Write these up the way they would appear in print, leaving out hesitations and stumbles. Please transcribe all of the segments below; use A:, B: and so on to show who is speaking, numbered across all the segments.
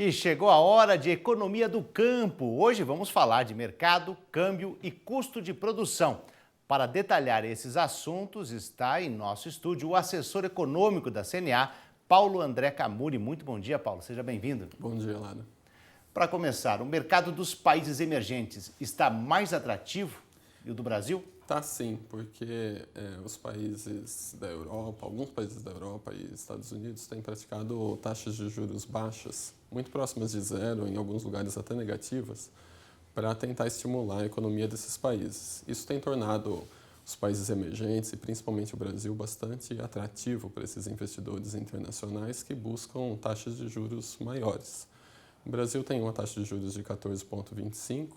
A: E chegou a hora de economia do campo. Hoje vamos falar de mercado, câmbio e custo de produção. Para detalhar esses assuntos, está em nosso estúdio o assessor econômico da CNA, Paulo André Camuri. Muito bom dia, Paulo. Seja bem-vindo.
B: Bom dia, Lara.
A: Para começar, o mercado dos países emergentes está mais atrativo que o do Brasil?
B: Tá sim, porque os países da Europa, alguns países da Europa e Estados Unidos têm praticado taxas de juros baixas, muito próximas de zero, em alguns lugares até negativas, para tentar estimular a economia desses países. Isso tem tornado os países emergentes, e principalmente o Brasil, bastante atrativo para esses investidores internacionais que buscam taxas de juros maiores. O Brasil tem uma taxa de juros de 14,25%,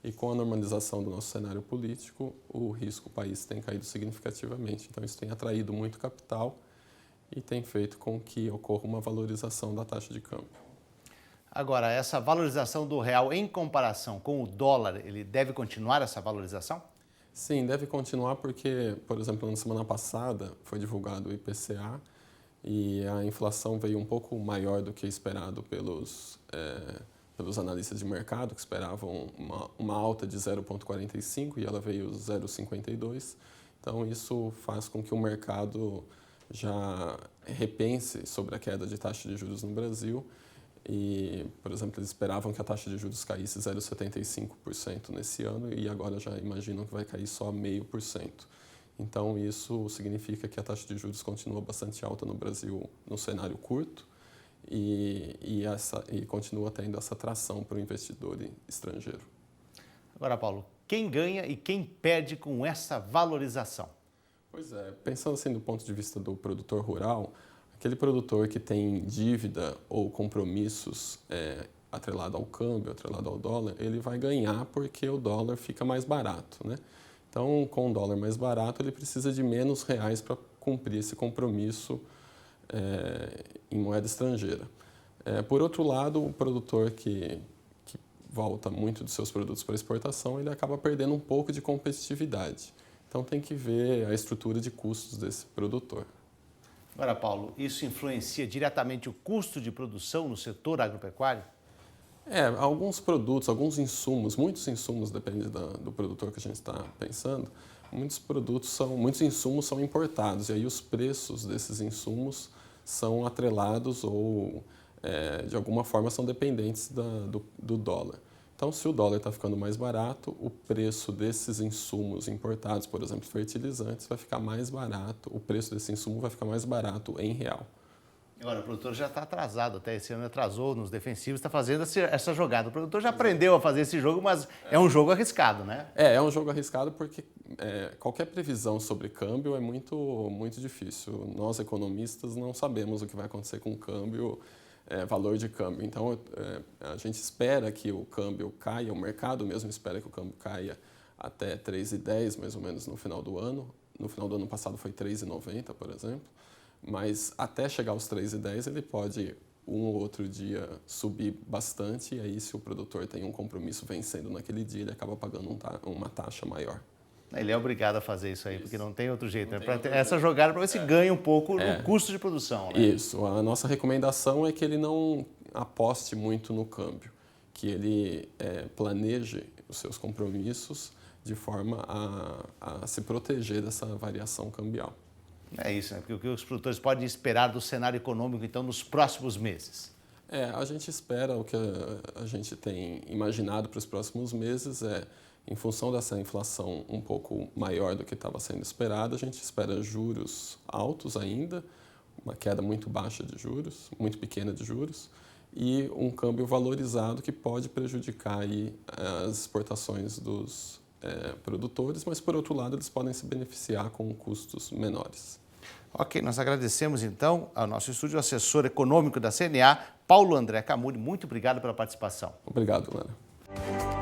B: e com a normalização do nosso cenário político, o risco país tem caído significativamente. Então, isso tem atraído muito capital e tem feito com que ocorra uma valorização da taxa de câmbio.
A: Agora, essa valorização do real em comparação com o dólar, ele deve continuar essa valorização?
B: Sim, deve continuar porque, por exemplo, na semana passada foi divulgado o IPCA e a inflação veio um pouco maior do que esperado pelos analistas de mercado, que esperavam uma alta de 0,45 e ela veio 0,52. Então, isso faz com que o mercado já repense sobre a queda de taxa de juros no Brasil. E, por exemplo, eles esperavam que a taxa de juros caísse 0,75% nesse ano e agora já imaginam que vai cair só 0,5%. Então, isso significa que a taxa de juros continua bastante alta no Brasil no cenário curto e continua tendo essa atração para o investidor estrangeiro.
A: Agora, Paulo, quem ganha e quem perde com essa valorização?
B: Pois é, pensando assim do ponto de vista do produtor rural, aquele produtor que tem dívida ou compromissos atrelado ao câmbio, atrelado ao dólar, ele vai ganhar porque o dólar fica mais barato, né? Então, com o dólar mais barato, ele precisa de menos reais para cumprir esse compromisso em moeda estrangeira. Por outro lado, o produtor que volta muito dos seus produtos para exportação, ele acaba perdendo um pouco de competitividade. Então, tem que ver a estrutura de custos desse produtor.
A: Agora, Paulo, isso influencia diretamente o custo de produção no setor agropecuário?
B: Alguns produtos, alguns insumos, muitos insumos, depende do produtor que a gente está pensando, muitos insumos são importados e aí os preços desses insumos são atrelados ou, de alguma forma, são dependentes do dólar. Então, se o dólar está ficando mais barato, o preço desses insumos importados, por exemplo, fertilizantes, vai ficar mais barato, o preço desse insumo vai ficar mais barato em real.
A: Agora, o produtor já está atrasado, até esse ano atrasou nos defensivos, está fazendo essa jogada. O produtor já aprendeu a fazer esse jogo, mas é um jogo arriscado, né?
B: É um jogo arriscado porque qualquer previsão sobre câmbio é muito, muito difícil. Nós, economistas, não sabemos o que vai acontecer com o câmbio, valor de câmbio. Então, a gente espera que o câmbio caia, o mercado mesmo espera que o câmbio caia até 3,10, mais ou menos, no final do ano. No final do ano passado foi 3,90, por exemplo. Mas até chegar aos 3,10 ele pode um ou outro dia subir bastante e aí se o produtor tem um compromisso vencendo naquele dia, ele acaba pagando uma taxa maior.
A: Ele é obrigado a fazer isso aí, porque não tem outro jeito. Essa jogada para ver se ganha um pouco no custo de produção, né?
B: Isso. A nossa recomendação é que ele não aposte muito no câmbio, que ele planeje os seus compromissos de forma a se proteger dessa variação cambial.
A: É isso, né? Porque o que os produtores podem esperar do cenário econômico, então, nos próximos meses?
B: A gente espera, o que a gente tem imaginado para os próximos meses em função dessa inflação um pouco maior do que estava sendo esperado, a gente espera juros altos ainda, uma queda muito baixa de juros, muito pequena de juros, e um câmbio valorizado que pode prejudicar aí as exportações dos produtores, mas por outro lado eles podem se beneficiar com custos menores.
A: Ok, nós agradecemos então ao nosso estúdio assessor econômico da CNA, Paulo André Camuri. Muito obrigado pela participação.
B: Obrigado, Lara.